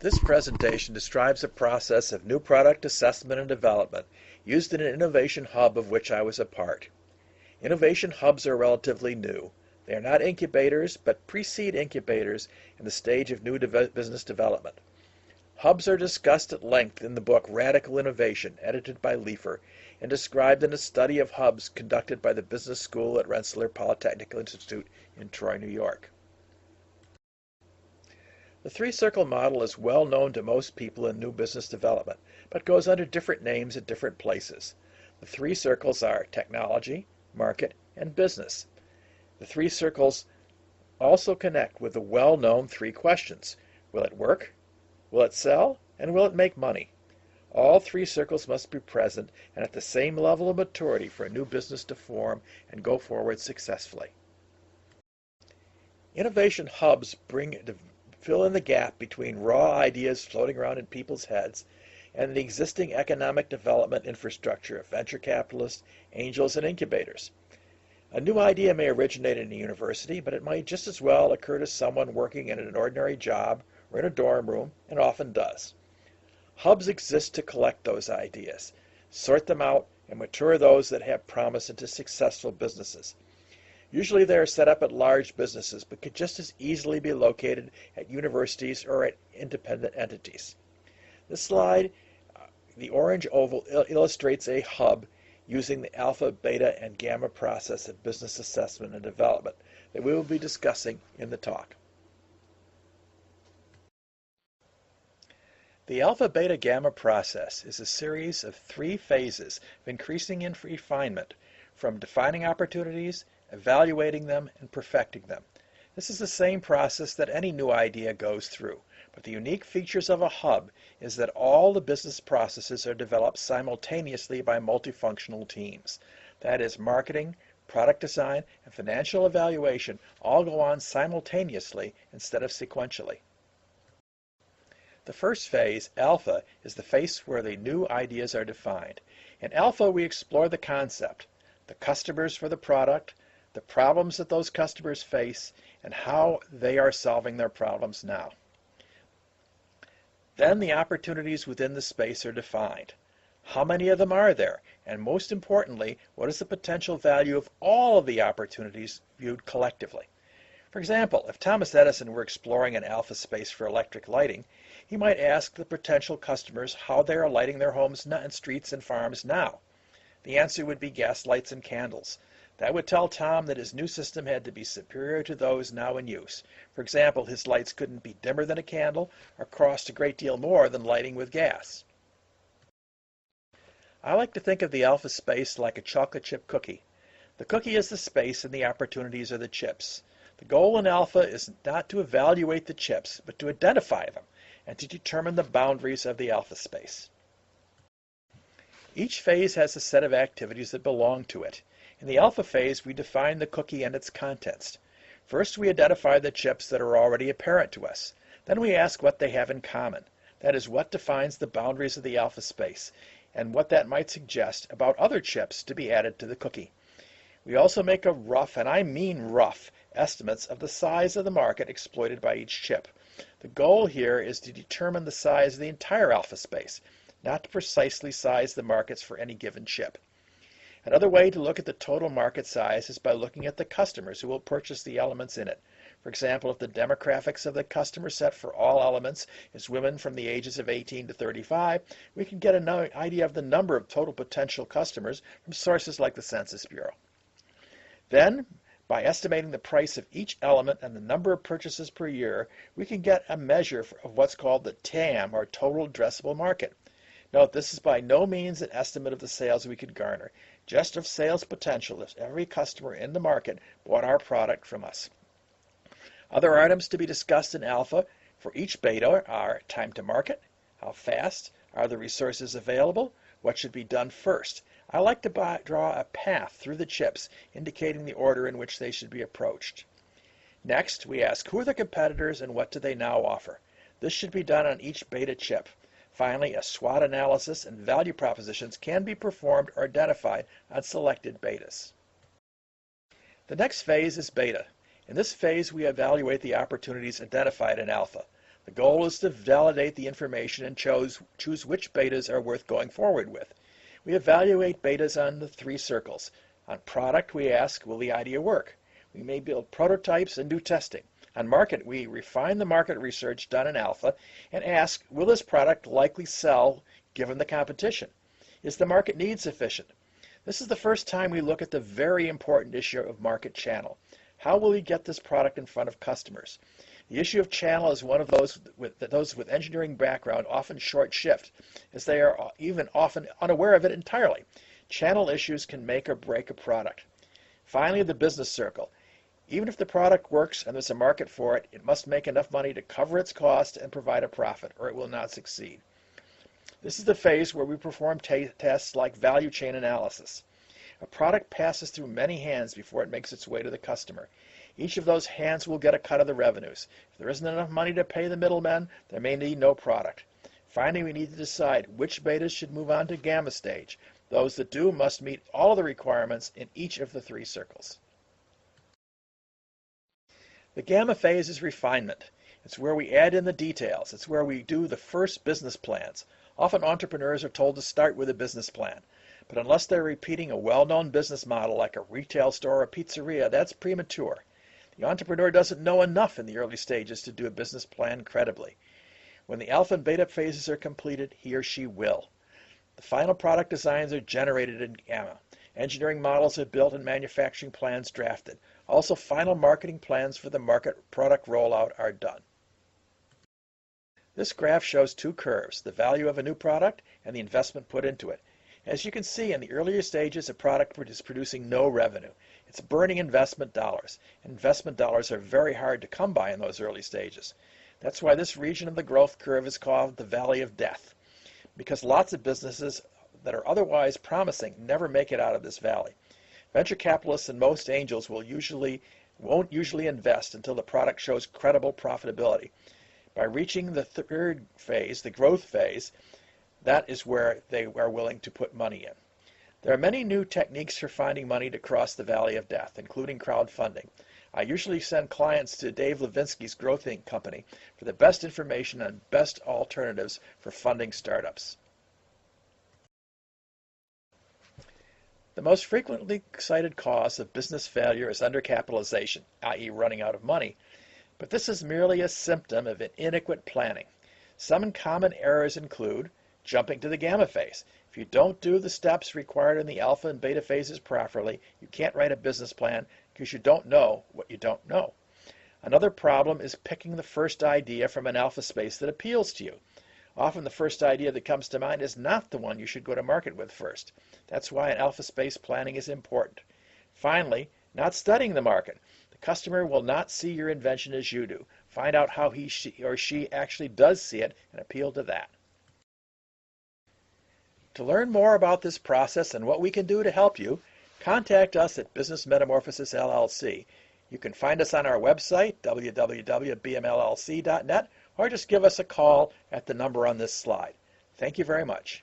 This presentation describes the process of new product assessment and development used in an innovation hub of which I was a part. Innovation hubs are relatively new. They are not incubators, but precede incubators in the stage of new business development. Hubs are discussed at length in the book Radical Innovation, edited by Leifer, and described in a study of hubs conducted by the Business School at Rensselaer Polytechnic Institute in Troy, New York. The three-circle model is well known to most people in new business development, but goes under different names at different places. The three circles are technology, market, and business. The three circles also connect with the well-known three questions. Will it work? Will it sell? And will it make money? All three circles must be present and at the same level of maturity for a new business to form and go forward successfully. Innovation hubs fill in the gap between raw ideas floating around in people's heads and the existing economic development infrastructure of venture capitalists, angels, and incubators. A new idea may originate in a university, but it might just as well occur to someone working in an ordinary job or in a dorm room, and often does. Hubs exist to collect those ideas, sort them out, and mature those that have promise into successful businesses. Usually they are set up at large businesses, but could just as easily be located at universities or at independent entities. This slide, the orange oval, illustrates a hub using the alpha, beta, and gamma process of business assessment and development that we will be discussing in the talk. The alpha, beta, gamma process is a series of three phases of increasing in refinement, from defining opportunities, evaluating them, and perfecting them. This is the same process that any new idea goes through, but the unique features of a hub is that all the business processes are developed simultaneously by multifunctional teams. That is, marketing, product design, and financial evaluation all go on simultaneously instead of sequentially. The first phase, alpha, is the phase where the new ideas are defined. In alpha, we explore the concept, the customers for the product, the problems that those customers face, and how they are solving their problems now. Then the opportunities within the space are defined. How many of them are there? And most importantly, what is the potential value of all of the opportunities viewed collectively? For example, if Thomas Edison were exploring an alpha space for electric lighting, he might ask the potential customers how they are lighting their homes and streets and farms now. The answer would be gas lights and candles. That would tell Tom that his new system had to be superior to those now in use. For example, his lights couldn't be dimmer than a candle or cost a great deal more than lighting with gas. I like to think of the alpha space like a chocolate chip cookie. The cookie is the space and the opportunities are the chips. The goal in alpha is not to evaluate the chips, but to identify them and to determine the boundaries of the alpha space. Each phase has a set of activities that belong to it. In the alpha phase, we define the cookie and its contents. First, we identify the chips that are already apparent to us. Then we ask what they have in common. That is, what defines the boundaries of the alpha space, and what that might suggest about other chips to be added to the cookie. We also make a rough, and I mean rough, estimates of the size of the market exploited by each chip. The goal here is to determine the size of the entire alpha space, not to precisely size the markets for any given chip. Another way to look at the total market size is by looking at the customers who will purchase the elements in it. For example, if the demographics of the customer set for all elements is women from the ages of 18 to 35, we can get an idea of the number of total potential customers from sources like the Census Bureau. Then, by estimating the price of each element and the number of purchases per year, we can get a measure of what's called the TAM, or total addressable market. Note, this is by no means an estimate of the sales we could garner, just of sales potential if every customer in the market bought our product from us. Other items to be discussed in alpha for each beta are time to market, how fast, are the resources available, what should be done first. I like to draw a path through the chips indicating the order in which they should be approached. Next, we ask who are the competitors and what do they now offer. This should be done on each beta chip. Finally, a SWOT analysis and value propositions can be performed or identified on selected betas. The next phase is beta. In this phase, we evaluate the opportunities identified in alpha. The goal is to validate the information and choose which betas are worth going forward with. We evaluate betas on the three circles. On product, we ask, will the idea work? We may build prototypes and do testing. On market, we refine the market research done in alpha and ask, will this product likely sell given the competition? Is the market need sufficient? This is the first time we look at the very important issue of market channel. How will we get this product in front of customers? The issue of channel is one of those with engineering background often short shift, as they are even often unaware of it entirely. Channel issues can make or break a product. Finally, the business circle. Even if the product works and there's a market for it, it must make enough money to cover its cost and provide a profit, or it will not succeed. This is the phase where we perform tests like value chain analysis. A product passes through many hands before it makes its way to the customer. Each of those hands will get a cut of the revenues. If there isn't enough money to pay the middlemen, there may be no product. Finally, we need to decide which betas should move on to gamma stage. Those that do must meet all of the requirements in each of the three circles. The gamma phase is refinement. It's where we add in the details. It's where we do the first business plans. Often entrepreneurs are told to start with a business plan. But unless they're repeating a well-known business model like a retail store or a pizzeria, that's premature. The entrepreneur doesn't know enough in the early stages to do a business plan credibly. When the alpha and beta phases are completed, he or she will. The final product designs are generated in gamma. Engineering models are built and manufacturing plans drafted. Also, final marketing plans for the market product rollout are done. This graph shows two curves, the value of a new product and the investment put into it. As you can see, in the earlier stages, a product is producing no revenue. It's burning investment dollars. Investment dollars are very hard to come by in those early stages. That's why this region of the growth curve is called the Valley of Death, because lots of businesses that are otherwise promising never make it out of this valley. Venture capitalists and most angels won't usually invest until the product shows credible profitability. By reaching the third phase, the growth phase, that is where they are willing to put money in. There are many new techniques for finding money to cross the Valley of Death, including crowdfunding. I usually send clients to Dave Levinsky's Growth Inc. company for the best information on best alternatives for funding startups. The most frequently cited cause of business failure is undercapitalization, i.e. running out of money. But this is merely a symptom of inadequate planning. Some common errors include jumping to the gamma phase. If you don't do the steps required in the alpha and beta phases properly, you can't write a business plan because you don't know what you don't know. Another problem is picking the first idea from an alpha space that appeals to you. Often the first idea that comes to mind is not the one you should go to market with first. That's why an alpha space planning is important. Finally, not studying the market. The customer will not see your invention as you do. Find out how he or she actually does see it and appeal to that. To learn more about this process and what we can do to help you, contact us at Business Metamorphosis LLC. You can find us on our website, www.bmllc.net, or just give us a call at the number on this slide. Thank you very much.